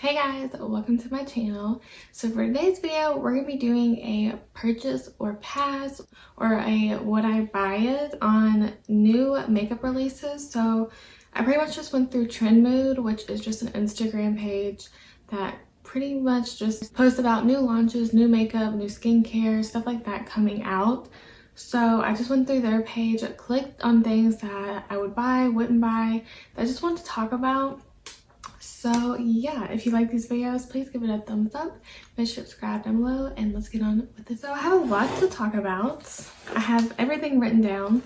Hey guys, welcome to my channel. So for today's video, we're going to be doing a purchase or pass or a would I buy it on new makeup releases. So I pretty much just went through Trend Mood, which is just an Instagram page that pretty much just posts about new launches, new makeup, new skincare, stuff like that coming out. So I just went through their page, clicked on things that I would buy, wouldn't buy, that I just wanted to talk about. So yeah, if you like these videos, please give it a thumbs up, make sure to subscribe down below, and let's get on with this. So I have a lot to talk about. I have everything written down.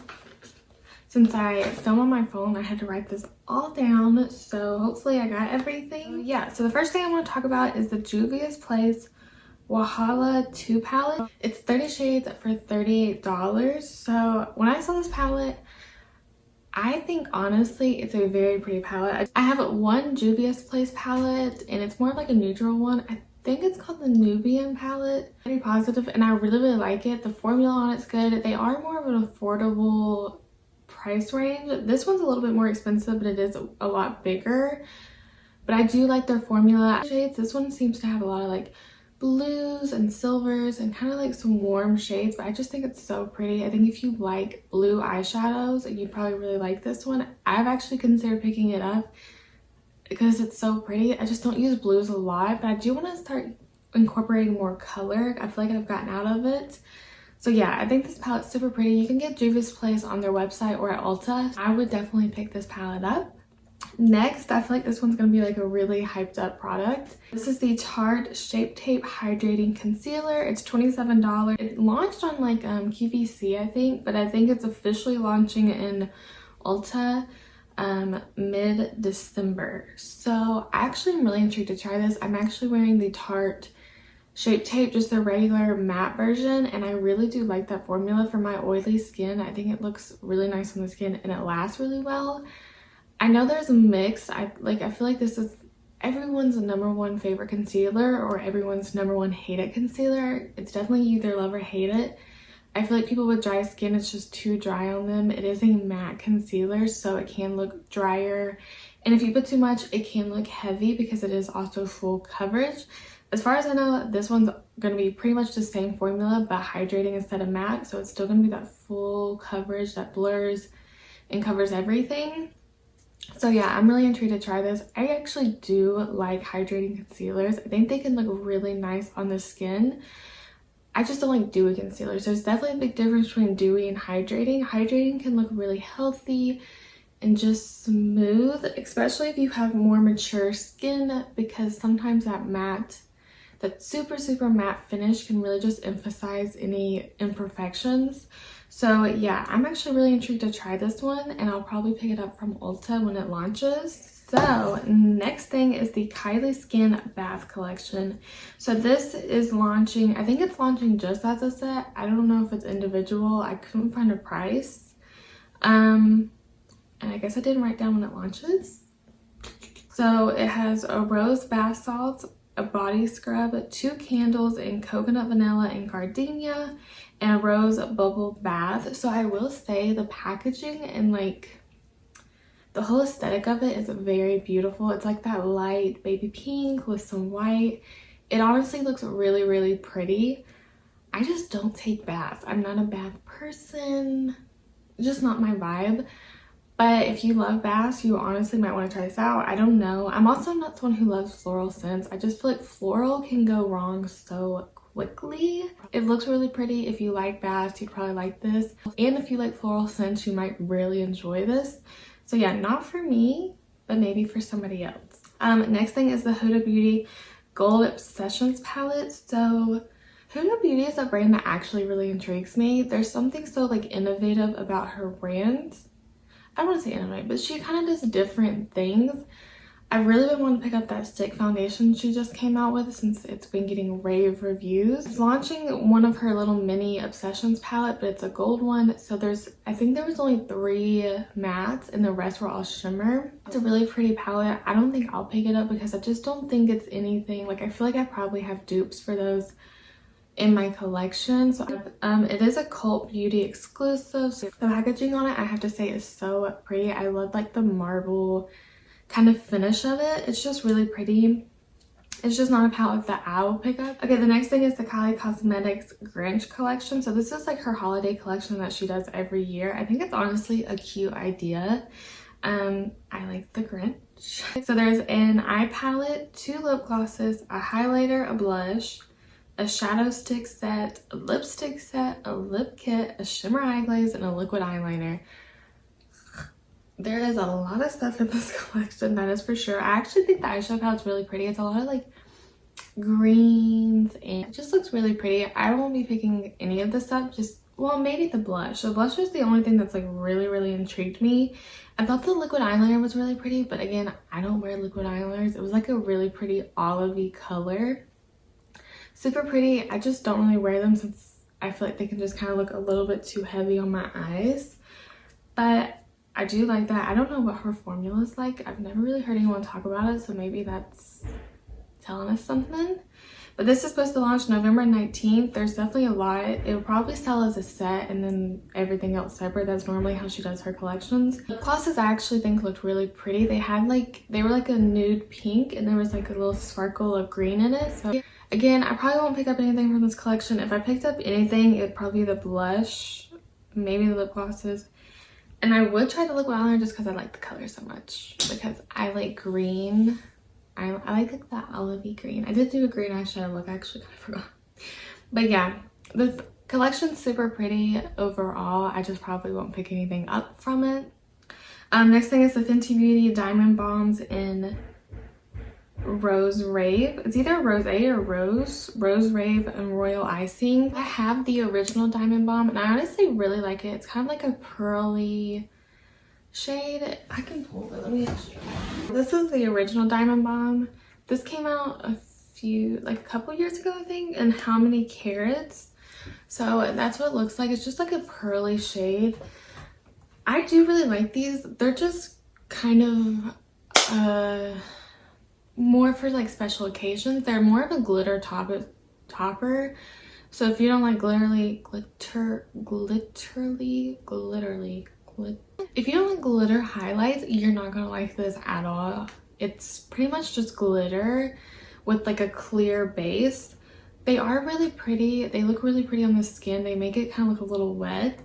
Since I film on my phone, I had to write this all down, so hopefully I got everything. Yeah, so the first thing I want to talk about is the Juvia's Place Wahala 2 palette. It's 30 shades for $38. So when I saw this palette, I think honestly it's a very pretty palette. I have one Juvia's Place palette and it's more of like a neutral one. I think it's called the Nubian palette. Very positive and I really like it. The formula on it's good. They are more of an affordable price range. This one's a little bit more expensive, but it is a lot bigger. But I do like their formula shades. This one seems to have a lot of like blues and silvers and kind of like some warm shades, but I just think it's so pretty. I think if you like blue eyeshadows, you'd probably really like this one. I've actually considered picking it up because it's so pretty. I just don't use blues a lot, but I do want to start incorporating more color. I feel like I've gotten out of it. So yeah, I think this palette's super pretty. You can get Juvia's Place on their website or at Ulta. I would definitely pick this palette up. Next, I feel like this one's going to be like a really hyped up product. This is the Tarte Shape Tape Hydrating Concealer. It's $27. It launched on like QVC, I think, but I think it's officially launching in Ulta mid-December. So I actually am really intrigued to try this. I'm actually wearing the Tarte Shape Tape, just the regular matte version, and I really do like that formula for my oily skin. I think it looks really nice on the skin and it lasts really well. I know there's a mix. I feel like this is everyone's #1 favorite concealer or everyone's #1 hated concealer. It's definitely you either love or hate it. I feel like people with dry skin, it's just too dry on them. It is a matte concealer, so it can look drier. And if you put too much, it can look heavy because it is also full coverage. As far as I know, this one's going to be pretty much the same formula, but hydrating instead of matte. So it's still going to be that full coverage that blurs and covers everything. So yeah, I'm really intrigued to try this. I actually do like hydrating concealers. I think they can look really nice on the skin. I just don't like dewy concealers. There's definitely a big difference between dewy and hydrating. Hydrating can look really healthy and just smooth, especially if you have more mature skin, because sometimes that super matte finish can really just emphasize any imperfections. So yeah, I'm actually really intrigued to try this one and I'll probably pick it up from Ulta when it launches. So next thing is the Kylie Skin Bath Collection. So this is launching, I think it's launching just as a set. I don't know if it's individual. I couldn't find a price. And I guess I didn't write down when it launches. So it has a rose bath salts, a body scrub, 2 candles in coconut vanilla and gardenia, and a rose bubble bath. So I will say the packaging and like the whole aesthetic of it is very beautiful. It's like that light baby pink with some white. It honestly looks really pretty. I just don't take baths. I'm not a bath person, just not my vibe. But if you love baths, you honestly might want to try this out. I don't know. I'm also not someone who loves floral scents. I just feel like floral can go wrong so quickly. It looks really pretty. If you like baths, you'd probably like this. And if you like floral scents, you might really enjoy this. So yeah, not for me, but maybe for somebody else. Next thing is the Huda Beauty Gold Obsessions palette. So Huda Beauty is a brand that actually really intrigues me. There's something so like innovative about her brand. I don't want to say innovative, but she kind of does different things. I've really been wanting to pick up that stick foundation she just came out with since it's been getting rave reviews. It's launching one of her little mini Obsessions palette, but it's a gold one. So I think there was only 3 mattes and the rest were all shimmer. It's a really pretty palette. I don't think I'll pick it up because I just don't think it's anything. Like I feel like I probably have dupes for those in my collection. So it is a Cult Beauty exclusive. So the packaging on it, I have to say, is so pretty. I love like the marble kind of finish of it. It's just really pretty. It's just not a palette that I will pick up. Okay, the next thing is the Kylie Cosmetics Grinch collection. So this is like her holiday collection that she does every year. I think it's honestly a cute idea. I like the Grinch. So there's an eye palette, 2 lip glosses, a highlighter, a blush, a shadow stick set, a lipstick set, a lip kit, a shimmer eye glaze, and a liquid eyeliner. There is a lot of stuff in this collection, that is for sure. I actually think the eyeshadow palette's really pretty. It's a lot of like greens and it just looks really pretty. I won't be picking any of this up, just, well, maybe the blush. The blush is the only thing that's like really intrigued me. I thought the liquid eyeliner was really pretty, but again, I don't wear liquid eyeliners. It was like a really pretty olivey color. Super pretty. I just don't really wear them since I feel like they can just kind of look a little bit too heavy on my eyes. But I do like that. I don't know what her formula is like. I've never really heard anyone talk about it, so maybe that's telling us something. But this is supposed to launch November 19th. There's definitely a lot. It will probably sell as a set and then everything else separate. That's normally how she does her collections. The glosses I actually think looked really pretty. They were like a nude pink and there was like a little sparkle of green in it. So again, I probably won't pick up anything from this collection. If I picked up anything, it'd probably be the blush, maybe the lip glosses. And I would try the liquid eyeliner just because I like the color so much. Because I like green. I like that olivey green. I did do a green eyeshadow look. I actually kind of forgot. But yeah, the collection's super pretty overall. I just probably won't pick anything up from it. Next thing is the Fenty Beauty Diamond Bombs in Rose Rave. It's either Rose A or Rose Rave and Royal Icing. I have the original Diamond Bomb and I honestly really like it. It's kind of like a pearly shade. I can pull it. Let me show you. This is the original Diamond Bomb. This came out a couple years ago, I think. And How Many Carats? So that's what it looks like. It's just like a pearly shade. I do really like these. They're just kind of more for like special occasions. They're more of a glitter topper. So if you don't like if you don't like glitter highlights, you're not gonna like this at all. It's pretty much just glitter with like a clear base. They are really pretty. They look really pretty on the skin. They make it kind of look a little wet.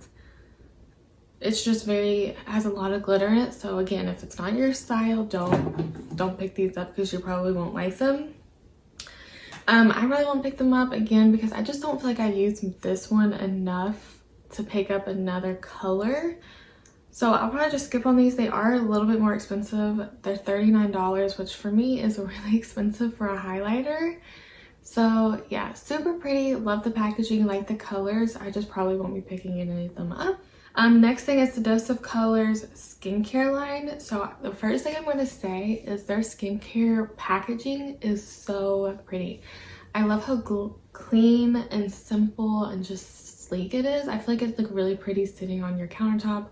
It's just has a lot of glitter in it. So again, if it's not your style, don't pick these up because you probably won't like them. I really won't pick them up again because I just don't feel like I used this one enough to pick up another color. So I'll probably just skip on these. They are a little bit more expensive. They're $39, which for me is really expensive for a highlighter. So yeah, super pretty. Love the packaging, like the colors. I just probably won't be picking any of them up. Next thing is the Dose of Colors skincare line. So the first thing I'm going to say is their skincare packaging is so pretty. I love how clean and simple and just sleek it is. I feel like it's like really pretty sitting on your countertop.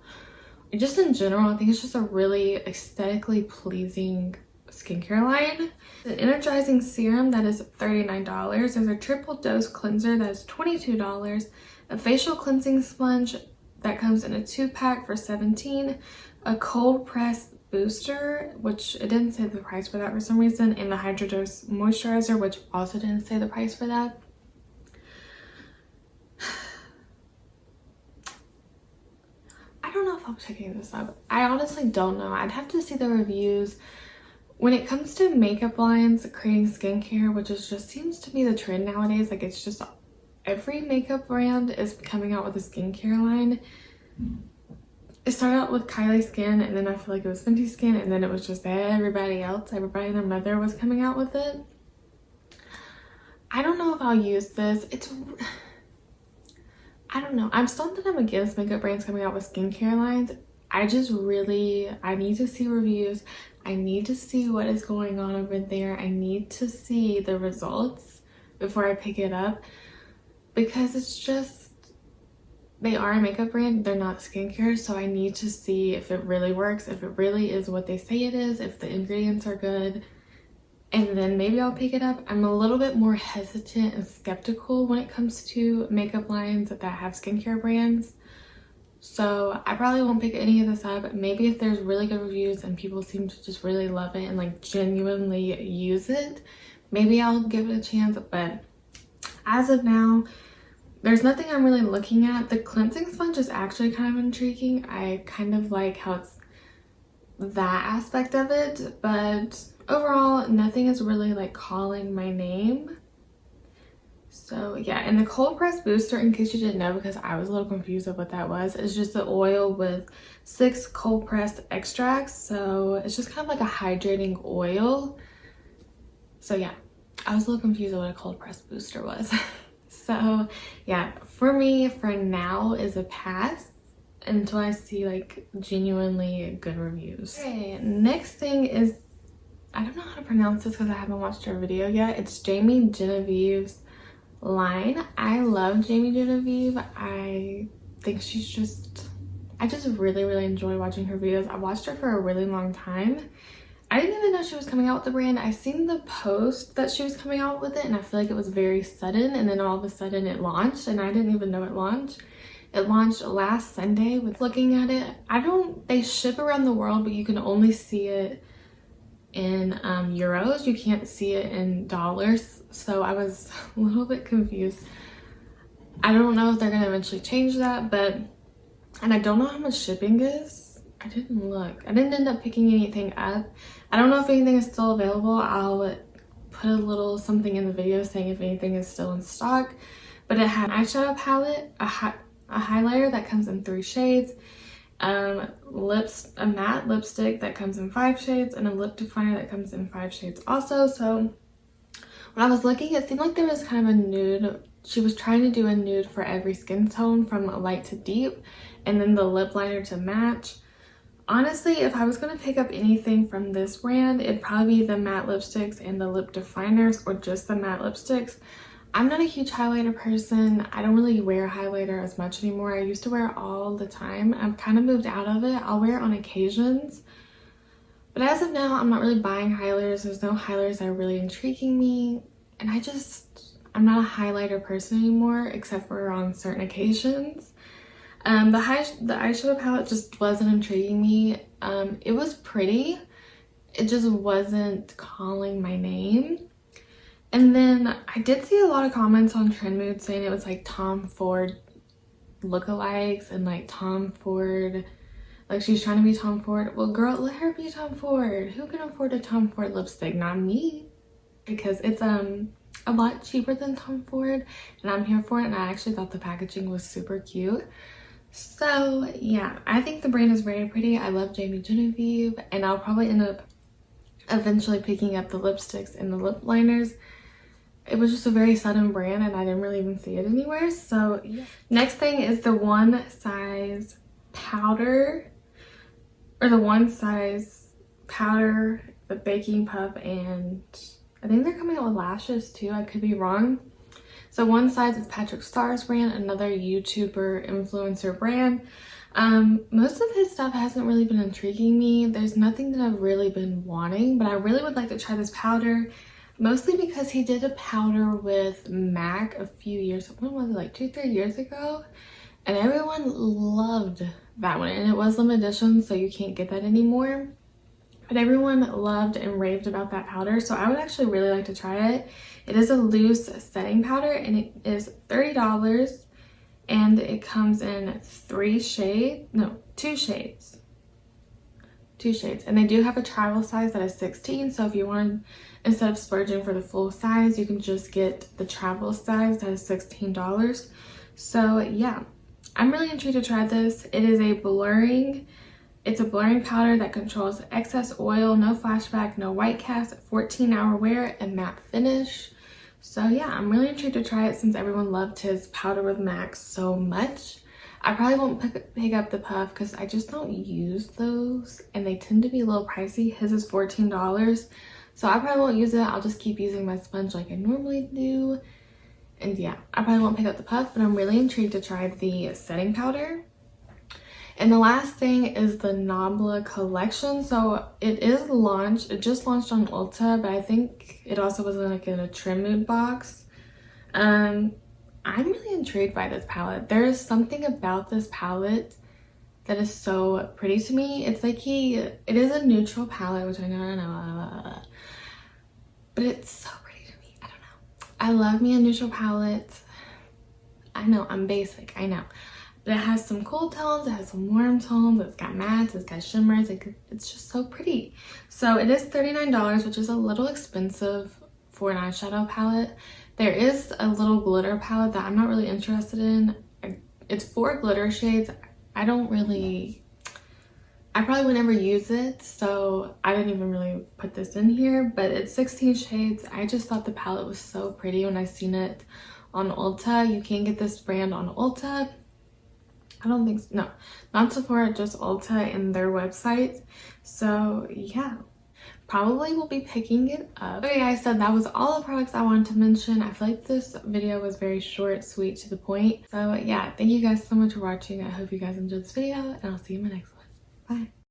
Just in general, I think it's just a really aesthetically pleasing skincare line. An energizing serum that is $39. There's a triple dose cleanser that is $22. A facial cleansing sponge that comes in a 2-pack for $17. A cold press booster, which it didn't say the price for that for some reason, and the Hydro Dose moisturizer, which also didn't say the price for that. I don't know if I'm picking this up. I honestly don't know. I'd have to see the reviews. When it comes to makeup lines, creating skincare, which is just seems to be the trend nowadays, like it's just every makeup brand is coming out with a skincare line. It started out with Kylie Skin, and then I feel like it was Fenty Skin, and then it was just everybody else. Everybody and their mother was coming out with it. I don't know if I'll use this. I don't know. I'm still that I'm against makeup brands coming out with skincare lines. I need to see reviews. I need to see what is going on over there. I need to see the results before I pick it up. Because it's just, they are a makeup brand, they're not skincare, so I need to see if it really works, if it really is what they say it is, if the ingredients are good, and then maybe I'll pick it up. I'm a little bit more hesitant and skeptical when it comes to makeup lines that have skincare brands, so I probably won't pick any of this up. Maybe if there's really good reviews and people seem to just really love it and like genuinely use it, maybe I'll give it a chance, but as of now, there's nothing I'm really looking at. The cleansing sponge is actually kind of intriguing. I kind of like how it's that aspect of it, but overall, nothing is really like calling my name. So yeah, and the cold press booster, in case you didn't know, because I was a little confused of what that was, is just the oil with 6 cold pressed extracts. So it's just kind of like a hydrating oil. So yeah, I was a little confused of what a cold press booster was. So yeah, for me, for now, is a pass until I see like genuinely good reviews. Okay, next thing is, I don't know how to pronounce this because I haven't watched her video yet. It's Jamie Genevieve's line. I love Jamie Genevieve. I think she's just, I just really enjoy watching her videos. I watched her for a really long time. I didn't even know she was coming out with the brand. I seen the post that she was coming out with it, and I feel like it was very sudden, and then all of a sudden it launched, and I didn't even know it launched. It launched last Sunday. With looking at it, they ship around the world, but you can only see it in euros. You can't see it in dollars, so I was a little bit confused. I don't know if they're gonna eventually change that, and I don't know how much shipping is. I didn't look. I didn't end up picking anything up. I don't know if anything is still available. I'll put a little something in the video saying if anything is still in stock. But it had an eyeshadow palette, a highlighter that comes in 3 shades, a matte lipstick that comes in 5 shades, and a lip definer that comes in 5 shades also. So when I was looking, it seemed like there was kind of a nude. She was trying to do a nude for every skin tone, from light to deep, and then the lip liner to match. Honestly, if I was going to pick up anything from this brand, it'd probably be the matte lipsticks and the lip definers, or just the matte lipsticks. I'm not a huge highlighter person. I don't really wear highlighter as much anymore. I used to wear it all the time. I've kind of moved out of it. I'll wear it on occasions. But as of now, I'm not really buying highlighters. There's no highlighters that are really intriguing me. And I'm not a highlighter person anymore, except for on certain occasions. The eyeshadow palette just wasn't intriguing me. It was pretty. It just wasn't calling my name. And then I did see a lot of comments on Trend Mood saying it was like Tom Ford lookalikes, and like Tom Ford, like she's trying to be Tom Ford. Well, girl, let her be Tom Ford. Who can afford a Tom Ford lipstick? Not me. Because it's a lot cheaper than Tom Ford, and I'm here for it. And I actually thought the packaging was super cute. So yeah, I think the brand is very pretty. I love Jamie Genevieve, and I'll probably end up eventually picking up the lipsticks and the lip liners. It was just a very sudden brand, and I didn't really even see it anywhere. So yeah. Next thing is the one size powder, the baking puff, and I think they're coming out with lashes too. I could be wrong. So one size is Patrick Starr's brand, another YouTuber influencer brand. Most of his stuff hasn't really been intriguing me. There's nothing that I've really been wanting, but I really would like to try this powder, mostly because he did a powder with MAC a few years, when was it, like 2-3 years ago? And everyone loved that one, and it was limited edition, so you can't get that anymore. But everyone loved and raved about that powder, so I would actually really like to try it. It is a loose setting powder, and it is $30, and it comes in 2 shades. 2 shades, and they do have a travel size that is 16, so if you want, instead of splurging for the full size, you can just get the travel size that is $16. So yeah, I'm really intrigued to try this. It is it's a blurring powder that controls excess oil, no flashback, no white cast, 14-hour wear, and matte finish. So yeah, I'm really intrigued to try it since everyone loved his powder with MAC so much. I probably won't pick up the puff because I just don't use those, and they tend to be a little pricey. His is $14, so I probably won't use it. I'll just keep using my sponge like I normally do. And yeah, I probably won't pick up the puff, but I'm really intrigued to try the setting powder. And the last thing is the Nabla collection. So it is launched. It just launched on Ulta, but I think it also was like in a Trend Mood box. I'm really intrigued by this palette. There is something about this palette that is so pretty to me. It's like it is a neutral palette, which I know, but it's so pretty I love me a neutral palette. I know, I'm basic, I know. But it has some cool tones, it has some warm tones, it's got mattes, it's got shimmers, it's just so pretty. So it is $39, which is a little expensive for an eyeshadow palette. There is a little glitter palette that I'm not really interested in. It's 4 glitter shades. I probably would never use it, so I didn't even really put this in here, but it's 16 shades. I just thought the palette was so pretty when I seen it on Ulta. You can get this brand on Ulta. I don't think so. No, not Sephora, just Ulta and their website. So yeah, probably will be picking it up. Okay guys, so that was all the products I wanted to mention. I feel like this video was very short, sweet, to the point. So yeah, thank you guys so much for watching. I hope you guys enjoyed this video, and I'll see you in my next one. Bye.